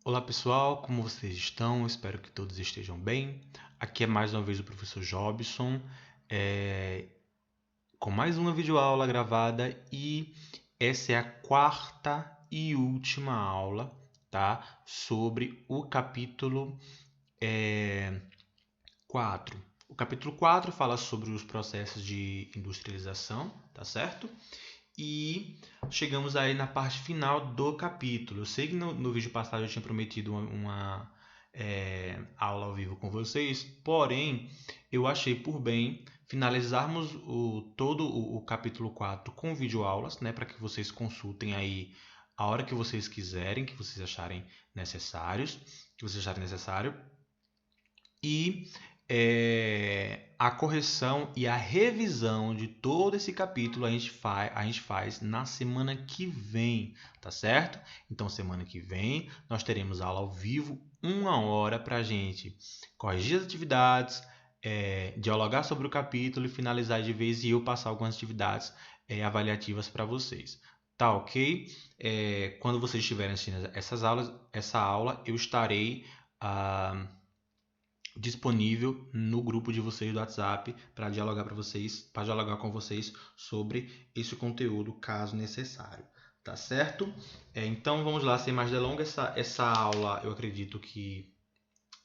Olá pessoal, como vocês estão? Espero que todos estejam bem. Aqui é mais uma vez o professor Jobson, com mais uma videoaula gravada e essa é a quarta e última aula, tá? Sobre o capítulo 4. O capítulo 4 fala sobre os processos de industrialização, tá certo? E chegamos aí na parte final do capítulo. Eu sei que no vídeo passado eu tinha prometido uma aula ao vivo com vocês, porém eu achei por bem finalizarmos todo o capítulo 4 com videoaulas, né, para que vocês consultem aí a hora que vocês quiserem, que vocês acharem necessários, que vocês acharem necessário. E a correção e a revisão de todo esse capítulo a gente faz na semana que vem, tá certo? Então, semana que vem nós teremos aula ao vivo, 1 hora para a gente corrigir as atividades, dialogar sobre o capítulo e finalizar de vez e eu passar algumas atividades avaliativas para vocês. Tá ok? Quando vocês estiverem assistindo essa aula, eu estarei disponível no grupo de vocês do WhatsApp para dialogar com vocês sobre esse conteúdo, caso necessário, tá certo? Então vamos lá, sem mais delongas, essa aula eu acredito que,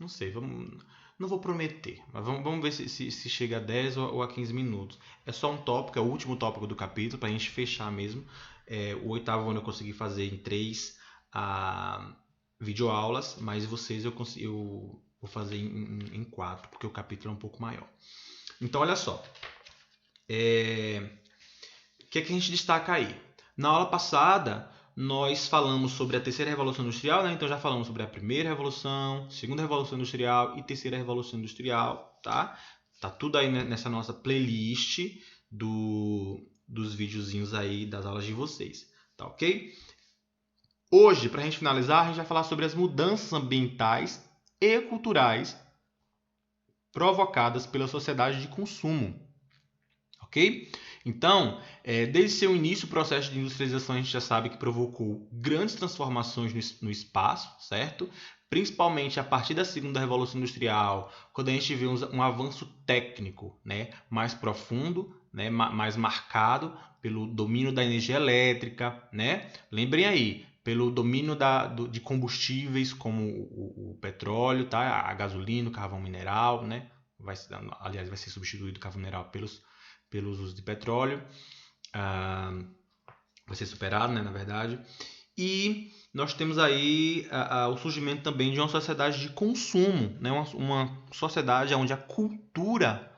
não sei, não vou prometer, mas vamos ver se chega a 10 ou a 15 minutos. É só um tópico, é o último tópico do capítulo, para a gente fechar mesmo. O oitavo ano eu consegui fazer em 3 videoaulas, mas vocês eu vou fazer em 4, porque o capítulo é um pouco maior. Então, olha só. O que é que a gente destaca aí? Na aula passada, nós falamos sobre a terceira revolução industrial, né? Então já falamos sobre a primeira revolução, segunda revolução industrial e terceira revolução industrial, tá? Tá tudo aí nessa nossa playlist dos videozinhos aí das aulas de vocês, tá ok? Hoje, para a gente finalizar, a gente vai falar sobre as mudanças ambientais e culturais provocadas pela sociedade de consumo, ok? Então, desde seu início, o processo de industrialização a gente já sabe que provocou grandes transformações no espaço, certo? Principalmente a partir da segunda revolução industrial, quando a gente vê um avanço técnico, né, mais profundo, né, mais marcado pelo domínio da energia elétrica, né? Lembrem aí, pelo domínio de combustíveis como o petróleo, tá? A gasolina, o carvão mineral, né? Aliás, vai ser substituído o carvão mineral pelos usos de petróleo, vai ser superado, né, na verdade. E nós temos aí o surgimento também de uma sociedade de consumo, né, uma sociedade onde a cultura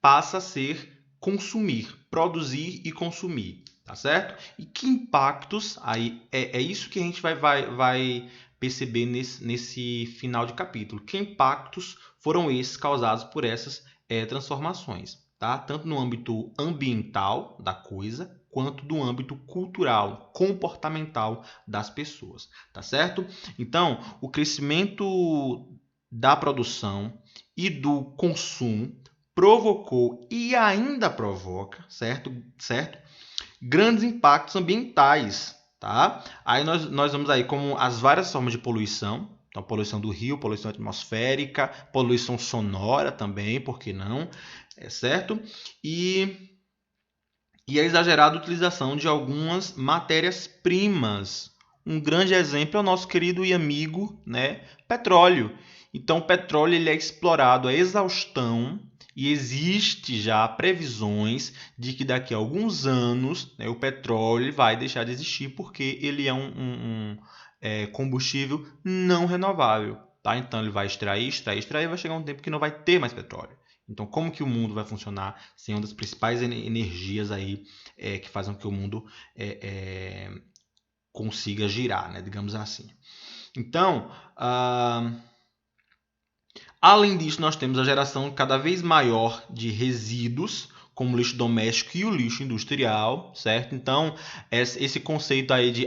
passa a ser consumir, produzir e consumir, tá certo? E que impactos, aí é isso que a gente vai perceber nesse final de capítulo. Que impactos foram esses causados por essas transformações, tá? Tanto no âmbito ambiental da coisa, quanto do âmbito cultural, comportamental das pessoas, tá certo? Então, o crescimento da produção e do consumo provocou e ainda provoca, certo? Grandes impactos ambientais, tá? Aí nós vamos aí como as várias formas de poluição, então poluição do rio, poluição atmosférica, poluição sonora também, por que não? Certo? E a exagerada utilização de algumas matérias-primas. Um grande exemplo é o nosso querido e amigo, né, petróleo. Então, o petróleo ele é explorado a exaustão e existe já previsões de que daqui a alguns anos, né, o petróleo vai deixar de existir porque ele é um combustível não renovável. Tá? Então, ele vai extrair, e vai chegar um tempo que não vai ter mais petróleo. Então, como que o mundo vai funcionar sem uma das principais energias aí que fazem com que o mundo consiga girar, né? Digamos assim. Então, além disso, nós temos a geração cada vez maior de resíduos, como o lixo doméstico e o lixo industrial, certo? Então, esse conceito aí de,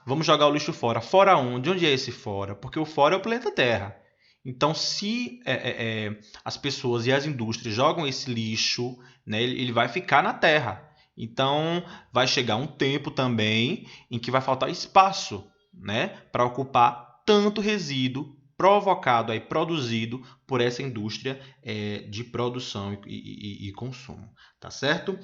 vamos jogar o lixo fora. Fora onde? Onde é esse fora? Porque o fora é o planeta Terra. Então, se as pessoas e as indústrias jogam esse lixo, né, ele vai ficar na Terra. Então, vai chegar um tempo também em que vai faltar espaço, né, para ocupar tanto resíduo provocado, aí, produzido por essa indústria de produção e consumo, tá certo?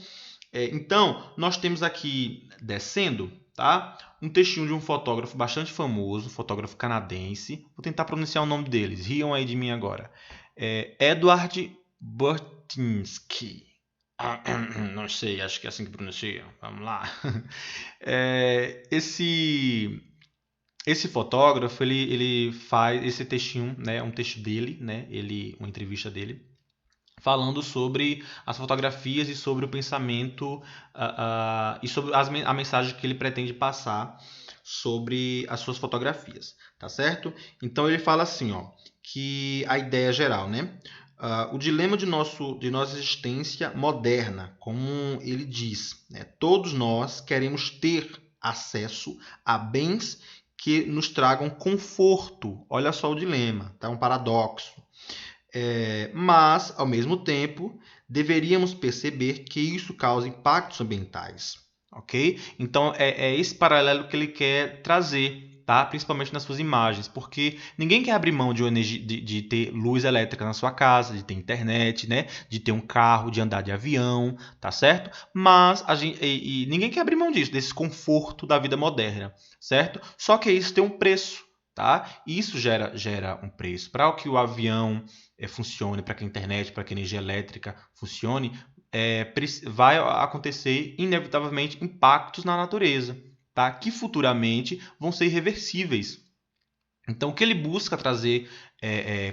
Então, nós temos aqui, descendo, tá? Um textinho de um fotógrafo bastante famoso, fotógrafo canadense. Vou tentar pronunciar o nome deles, riam aí de mim agora. Edward Burtynsky. Não sei, acho que é assim que pronuncia. Vamos lá. Esse fotógrafo, ele faz esse textinho, né, um texto dele, né, uma entrevista dele, falando sobre as fotografias e sobre o pensamento e sobre a mensagem que ele pretende passar sobre as suas fotografias, tá certo? Então ele fala assim, ó, que a ideia geral, né? O dilema de nossa existência moderna, como ele diz, né? Todos nós queremos ter acesso a bens que nos tragam conforto. Olha só o dilema, tá? Um paradoxo. Mas, ao mesmo tempo, deveríamos perceber que isso causa impactos ambientais. Ok? Então, é esse paralelo que ele quer trazer, tá? Principalmente nas suas imagens, porque ninguém quer abrir mão de ter luz elétrica na sua casa, de ter internet, né? De ter um carro, de andar de avião, tá certo? Mas ninguém quer abrir mão disso, desse conforto da vida moderna, certo? Só que isso tem um preço, tá? E isso gera um preço. Para que o avião funcione, para que a internet, para que a energia elétrica funcione, vai acontecer inevitavelmente impactos na natureza, tá? Que futuramente vão ser irreversíveis. Então, o que ele busca trazer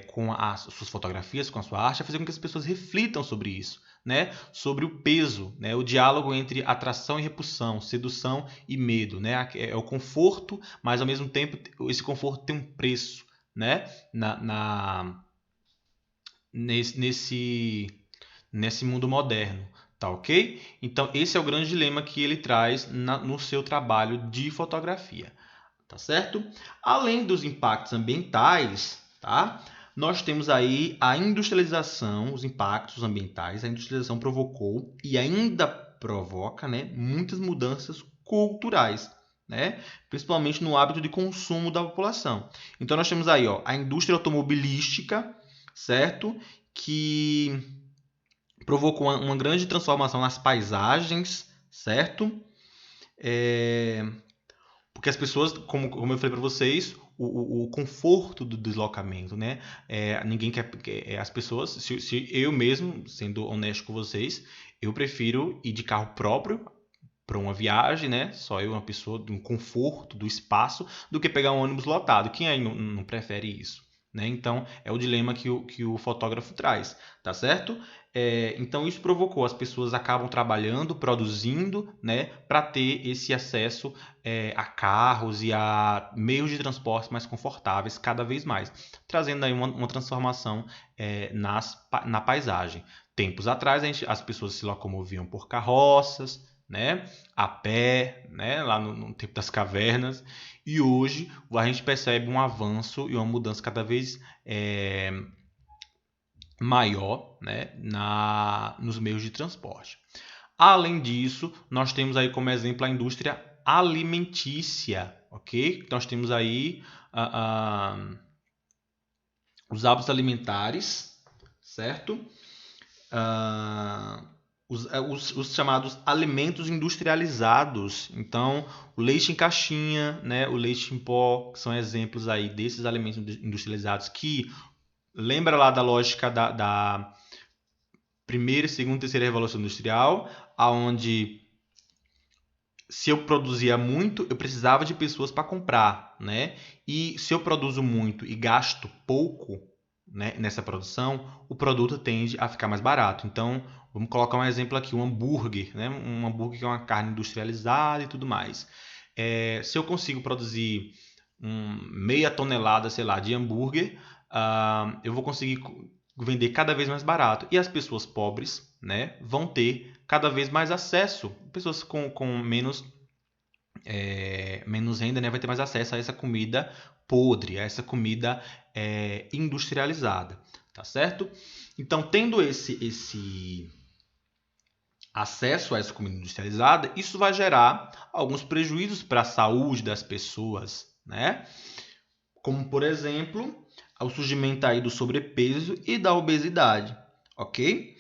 com as suas fotografias, com a sua arte, é fazer com que as pessoas reflitam sobre isso, né? Sobre o peso, né? O diálogo entre atração e repulsão, sedução e medo, né? É o conforto, mas ao mesmo tempo esse conforto tem um preço, né? Nesse mundo moderno, tá ok? Então esse é o grande dilema que ele traz no seu trabalho de fotografia, tá certo? Além dos impactos ambientais, tá? Nós temos aí a industrialização, os impactos ambientais. A industrialização provocou e ainda provoca, né, muitas mudanças culturais, né? Principalmente no hábito de consumo da população. Então nós temos aí, ó, a indústria automobilística, certo? Que provocou uma grande transformação nas paisagens, certo? Porque as pessoas, como eu falei para vocês, o conforto do deslocamento, né? Ninguém quer. As pessoas, se eu mesmo, sendo honesto com vocês, eu prefiro ir de carro próprio para uma viagem, né? Só eu, uma pessoa, de um conforto, do espaço, do que pegar um ônibus lotado. Quem aí não prefere isso? Né? Então, é o dilema que o fotógrafo traz, tá certo? Então, isso provocou, as pessoas acabam trabalhando, produzindo, né, para ter esse acesso a carros e a meios de transporte mais confortáveis cada vez mais, trazendo aí uma transformação na paisagem. Tempos atrás, as pessoas se locomoviam por carroças, né, a pé, né, lá no tempo das cavernas, e hoje a gente percebe um avanço e uma mudança cada vez maior, né, nos meios de transporte. Além disso, nós temos aí como exemplo a indústria alimentícia, ok? Nós temos aí os hábitos alimentares, certo? Os chamados alimentos industrializados. Então, o leite em caixinha, né, o leite em pó, que são exemplos aí desses alimentos industrializados que lembra lá da lógica da primeira, segunda, terceira revolução industrial, aonde se eu produzia muito, eu precisava de pessoas para comprar, né? E se eu produzo muito e gasto pouco, né, nessa produção, o produto tende a ficar mais barato. Então, vamos colocar um exemplo aqui, um hambúrguer, né? Um hambúrguer que é uma carne industrializada e tudo mais. Se eu consigo produzir meia tonelada, sei lá, de hambúrguer, eu vou conseguir vender cada vez mais barato. E as pessoas pobres, né, vão ter cada vez mais acesso. Pessoas com menos renda, né, vai ter mais acesso a essa comida podre, a essa comida industrializada, tá certo? Então, tendo esse acesso a essa comida industrializada, isso vai gerar alguns prejuízos para a saúde das pessoas, né? como, por exemplo, o surgimento aí do sobrepeso e da obesidade, ok?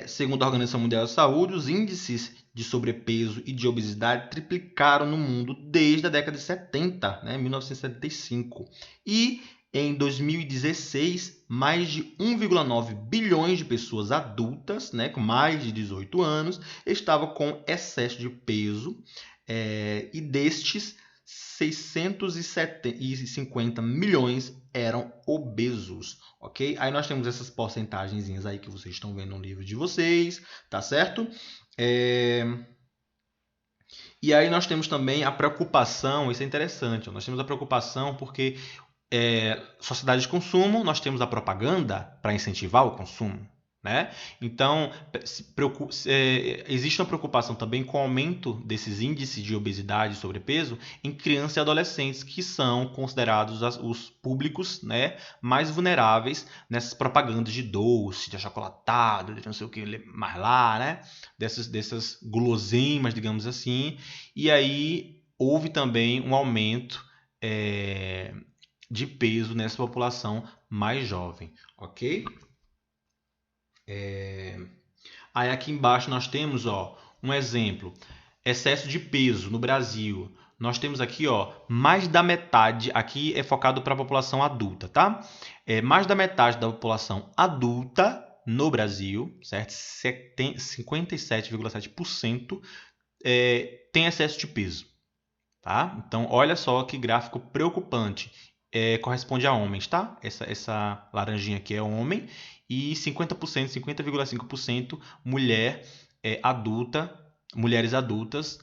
Segundo a Organização Mundial da Saúde, os índices de sobrepeso e de obesidade triplicaram no mundo desde a década de 70, né, 1975. E em 2016, mais de 1,9 bilhões de pessoas adultas, né, com mais de 18 anos, estavam com excesso de peso, e destes, 650 milhões eram obesos, ok? Aí nós temos essas porcentagenzinhas aí que vocês estão vendo no livro de vocês, tá certo? E aí nós temos também a preocupação, isso é interessante, nós temos a preocupação porque sociedade de consumo, nós temos a propaganda para incentivar o consumo, né? Então, existe uma preocupação também com o aumento desses índices de obesidade e sobrepeso em crianças e adolescentes, que são considerados os públicos, né, mais vulneráveis nessas propagandas de doce, de achocolatado, de não sei o que mais lá, né? Dessas guloseimas, digamos assim. E aí houve também um aumento de peso nessa população mais jovem, ok? Aí aqui embaixo nós temos, um exemplo, excesso de peso no Brasil. Nós temos aqui, mais da metade, aqui é focado para a população adulta, tá? Mais da metade da população adulta no Brasil, certo? 57,7% tem excesso de peso, tá? Então, olha só que gráfico preocupante. Corresponde a homens, tá? Essa laranjinha aqui é homem e 50%, 50,5% mulher adulta, mulheres adultas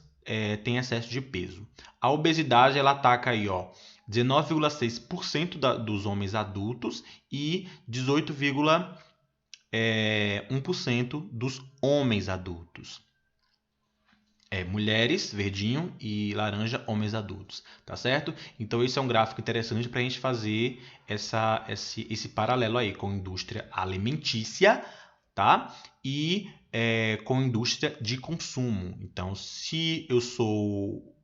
têm excesso de peso. A obesidade ela ataca aí, 19,6% dos homens adultos e 18,1% dos homens adultos. Mulheres, verdinho, e laranja, homens adultos, tá certo? Então esse é um gráfico interessante para a gente fazer esse paralelo aí com a indústria alimentícia, tá? E com a indústria de consumo. Então, se eu sou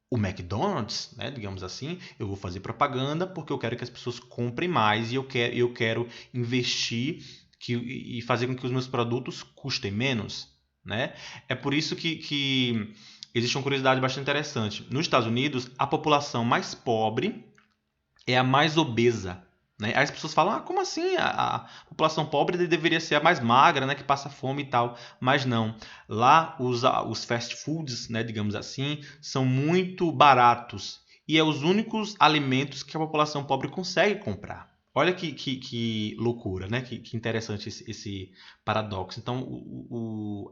o McDonald's, né, digamos assim, eu vou fazer propaganda porque eu quero que as pessoas comprem mais e eu quero investir e fazer com que os meus produtos custem menos, né? É por isso que existe uma curiosidade bastante interessante. Nos Estados Unidos, a população mais pobre é a mais obesa, né? Aí as pessoas falam, como assim? A população pobre deveria ser a mais magra, né? Que passa fome e tal. Mas não. Lá os fast foods, né? Digamos assim, são muito baratos. E é os únicos alimentos que a população pobre consegue comprar. Olha que loucura, né? Que interessante esse paradoxo. Então,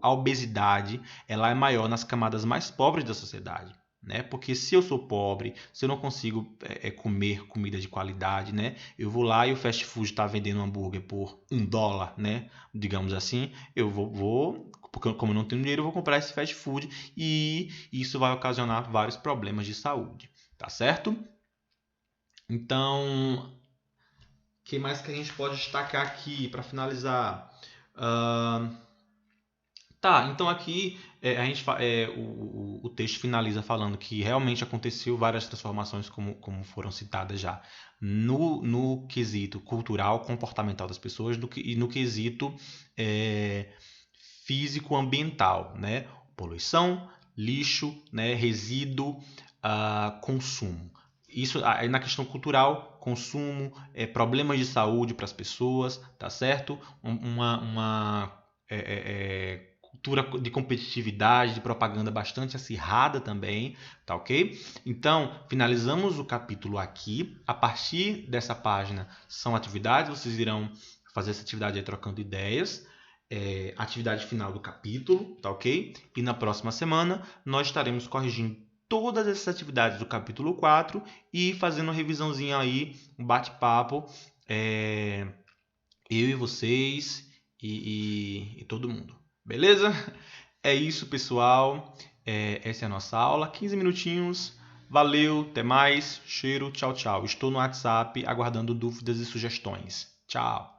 a obesidade ela é maior nas camadas mais pobres da sociedade, né? Porque se eu sou pobre, se eu não consigo comer comida de qualidade, né? Eu vou lá e o fast food está vendendo um hambúrguer por $1, né? Digamos assim, eu vou porque como eu não tenho dinheiro, eu vou comprar esse fast food e isso vai ocasionar vários problemas de saúde, tá certo? Então, o que mais que a gente pode destacar aqui para finalizar? Tá, então aqui o texto finaliza falando que realmente aconteceu várias transformações, como foram citadas já, no quesito cultural, comportamental das pessoas e no quesito físico-ambiental, né? Poluição, lixo, né? Resíduo, consumo. Isso aí na questão cultural, consumo, problemas de saúde para as pessoas, tá certo? Uma cultura de competitividade, de propaganda bastante acirrada também, tá ok? Então, finalizamos o capítulo aqui. A partir dessa página são atividades, vocês irão fazer essa atividade aí trocando ideias. Atividade final do capítulo, tá ok? E na próxima semana nós estaremos corrigindo todas essas atividades do capítulo 4 e fazendo uma revisãozinha aí, um bate-papo, eu e vocês e todo mundo. Beleza? É isso, pessoal. Essa é a nossa aula. 15 minutinhos. Valeu, até mais. Cheiro, tchau, tchau. Estou no WhatsApp aguardando dúvidas e sugestões. Tchau.